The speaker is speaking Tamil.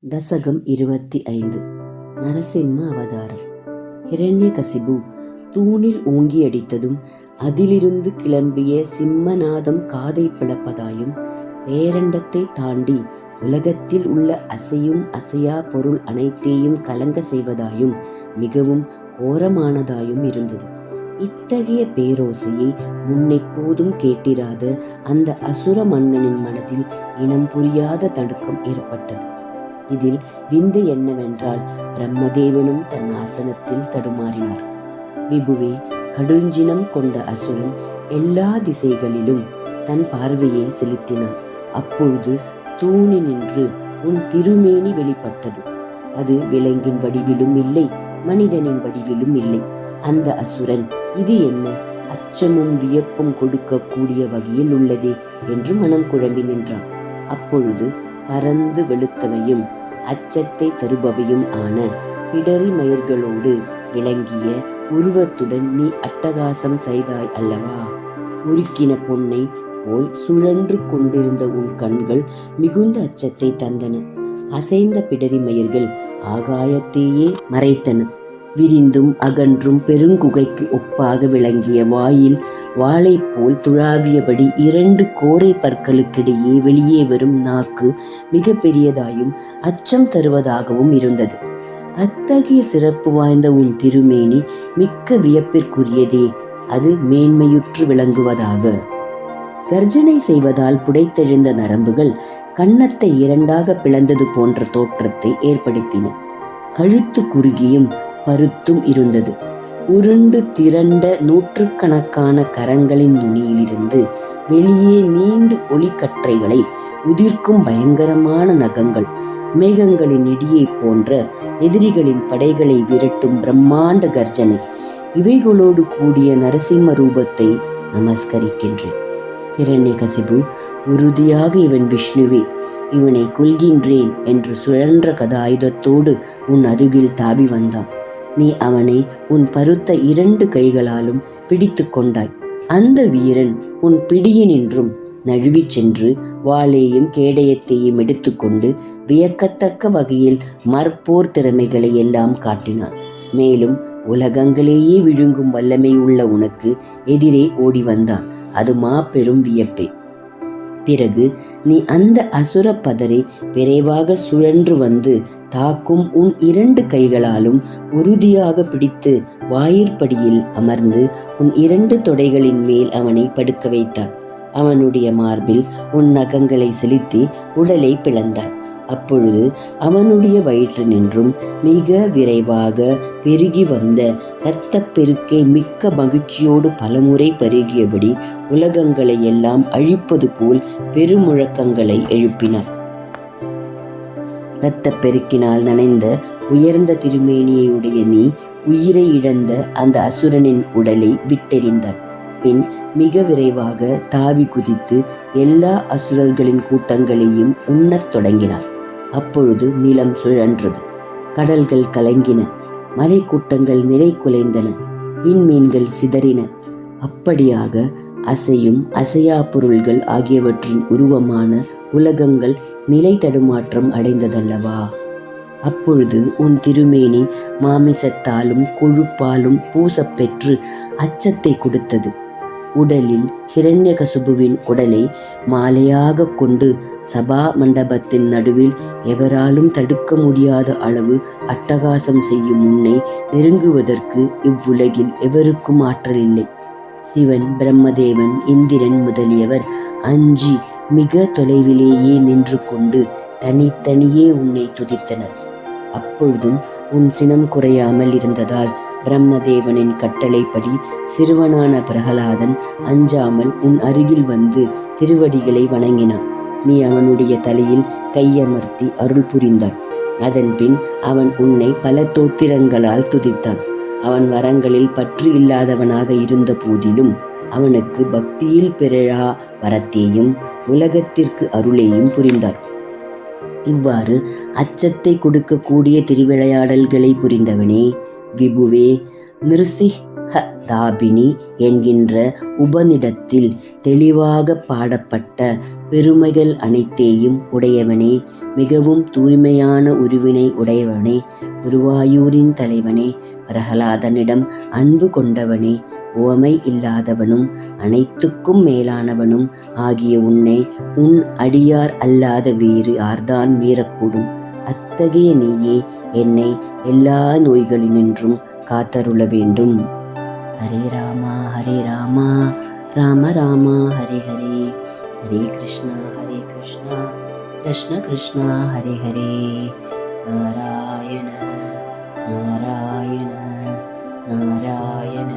தசகம் 25. நரசிம்ம அவதாரம். ஹிரண்யகசிபு தூணில் ஓங்கி அடித்ததும் அதிலிருந்து கிளம்பிய சிம்மநாதம் காதை பிளப்பதாயும், பேரண்டத்தை தாண்டி உலகத்தில் உள்ள அசையும் அசையா பொருள் அனைத்தையும் கலங்க செய்வதாயும் மிகவும் கோரமானதாயும் இருந்தது. இத்தகைய பேரோசையை முன்னெப்போதும் கேட்டிராத அந்த அசுர மன்னனின் மனதில் இனம் புரியாத தடுக்கம் ஏற்பட்டது. இதில் விந்தை என்னவென்றால், பிரம்மதேவனும் தன் ஆசனத்தில் தடுமாறினார். விபுவே, கடுஞ்சினம் கொண்ட அசுரன் எல்லா திசைகளிலும் தன் பார்வையை செலுத்தினான். அப்பொழுது தூணினின்று உன் திருமேனி வெளிப்பட்டது. அது விலங்கின் வடிவிலும் இல்லை, மனிதனின் வடிவிலும் இல்லை. அந்த அசுரன் இது என்ன, அச்சமும் வியப்பும் கொடுக்கக்கூடிய வகையில் உள்ளதே என்று மனம் குழம்பி நின்றான். அப்பொழுது பரந்து வெளுத்தவையும் அச்சத்தை தருபவையும் ஆன பிடரி மயிர்களோடு விளங்கிய உருவத்துடன் நீ அட்டகாசம் செய்தாய் அல்லவா? உருக்கின பொன்னை போல் சுழன்று கொண்டிருந்த உன் கண்கள் மிகுந்த அச்சத்தை தந்தன. அசைந்த பிடரி மயிர்கள் ஆகாயத்தையே மறைத்தன. விரிந்தும் அகன்றும் பெருங்குகைக்கு ஒப்பாக விளங்கிய வாயில் வாளை போல் துழாவியபடி 2 கோரை பற்களுக்கிடையே வெளியே வரும் நாக்கு மிக பெரியதாயும் அச்சம் தருவதாகவும் இருந்தது. அத்தகைய சிறப்பு வாய்ந்த உன் திருமேனி மிக்க வியப்பிற்குரியதே, அது மேன்மையுற்று விளங்குவதாக. கர்ஜனை செய்வதால் புடைத்தெழுந்த நரம்புகள் கன்னத்தை 2ஆக பிளந்தது போன்ற தோற்றத்தை ஏற்படுத்தின. கழுத்து குறுகியும் பருத்தும் இருந்தது. உருண்டு திரண்ட நூற்றுக்கணக்கான கரங்களின் நுனியிலிருந்து வெளியே நீண்டு ஒளிக்கற்றைகளை உதிர்க்கும் பயங்கரமான நகங்கள், மேகங்களின் இடியை போன்ற எதிரிகளின் படைகளை விரட்டும் பிரம்மாண்ட கர்ஜனை, இவைகளோடு கூடிய நரசிம்ம ரூபத்தை நமஸ்கரிக்கின்றேன். ஹிரண்யகசிபு, உறுதியாக இவன் விஷ்ணுவே, இவனை கொல்கின்றேன் என்று சுழன்ற கதாயுதத்தோடு உன் அருகில் தாவி வந்தான். நீ அவனை உன் பருத்த 2 கைகளாலும் பிடித்து கொண்டாய். அந்த வீரன் உன் பிடியினின்றும் நழுவி சென்று வாளையும் கேடயத்தையும் எடுத்துக்கொண்டு வியக்கத்தக்க வகையில் மற்போர் திறமைகளை எல்லாம் காட்டினான். மேலும் உலகங்களையே விழுங்கும் வல்லமை உள்ள உனக்கு எதிரே ஓடி வந்தான். அது மாபெரும் வியப்பே. பிறகு நீ அந்த அசுர பதரை விரைவாக சுழன்று வந்து தாக்கும் உன் 2 கைகளாலும் உறுதியாக பிடித்து வாயிற்படியில் அமர்ந்து உன் 2 தொடைகளின் மேல் அவனை படுக்க வைத்தார். அவனுடைய மார்பில் உன் நகங்களை செலுத்தி உடலை பிளந்தார். அப்பொழுது அவனுடைய வயிற்று நின்றும் மிக விரைவாக பெருகி வந்த இரத்தப் பெருக்கை மிக்க மகிழ்ச்சியோடு பலமுறை பருகியபடி உலகங்களை எல்லாம் அழிப்பது போல் பெருமுழக்கங்களை எழுப்பினார். இரத்தப் பெருக்கினால் நனைந்த உயர்ந்த திருமேனியுடைய நீ உயிரை இழந்த அந்த அசுரனின் உடலை விட்டெறிந்தார். பின் மிக விரைவாக தாவி குதித்து எல்லா அசுரர்களின் கூட்டங்களையும் உண்ணத் தொடங்கினார். அப்பொழுது நிலம் சுழன்றது, கடல்கள் கலங்கின, மலை கூட்டங்கள் நிறை குலைந்தன, விண்மீன்கள் சிதறின. அப்படியாக அசையும் அசையா பொருள்கள் ஆகியவற்றின் உருவமான உலகங்கள் நிலை தடுமாற்றம் அடைந்ததல்லவா? அப்பொழுது உன் திருமேனி மாமிசத்தாலும் கொழுப்பாலும் பூசப்பெற்று அச்சத்தை கொடுத்தது. உடலில் ஹிரண்யகசிபுவின் உடலை மாலையாக கொண்டு சபா மண்டபத்தின் நடுவில் எவராலும் தடுக்க முடியாத அளவு அட்டகாசம் செய்யும் உன்னை நெருங்குவதற்கு இவ்வுலகில் எவருக்கும் ஆற்றல் இல்லை. சிவன், பிரம்மதேவன், இந்திரன் முதலியவர் அஞ்சி மிக தொலைவிலேயே நின்று கொண்டு தனித்தனியே உன்னை துதித்தனர். அப்பொழுதும் உன் சினம் குறையாமல் இருந்ததால் பிரம்மதேவனின் கட்டளைப்படி சிறுவனான பிரகலாதன் அஞ்சாமல் உன் அருகில் வந்து திருவடிகளை வணங்கினான். நீ அவனுடைய தலையில் கையமர்த்தி அருள் புரிந்தாய். அதன் பின் அவன் உன்னை பல தோத்திரங்களால் துதித்தான். அவன் வரங்களில் பற்று இல்லாதவனாக இருந்த போதிலும் அவனுக்கு பக்தியில் பிறழா வரத்தையும் உலகத்திற்கு அருளையும் புரிந்தாய். இவ்வாறு அச்சத்தை கொடுக்கக்கூடிய திருவிளையாடல்களை புரிந்தவனே, விபுவே, நிருசிஹதாபினி என்கின்ற உபநிடத்தில் தெளிவாக பாடப்பட்ட பெருமைகள் அனைத்தையும் உடையவனே, மிகவும் தூய்மையான உருவினை உடையவனே, குருவாயூரின் தலைவனே, பிரகலாதனிடம் அன்பு கொண்டவனே, உவமை இல்லாதவனும் அனைத்துக்கும் மேலானவனும் ஆகிய உன்னை உன் அடியார் அல்லாத வேறு யார்தான் மீறக்கூடும்? அத்தகைய நீயே என்னை எல்லா நோய்களினின்றும் காத்தருள வேண்டும். ஹரே ராமா ராம ராமா ஹரே ஹரே, ஹரே கிருஷ்ணா கிருஷ்ண கிருஷ்ணா ஹரே ஹரே, நாராயண நாராயண நாராயண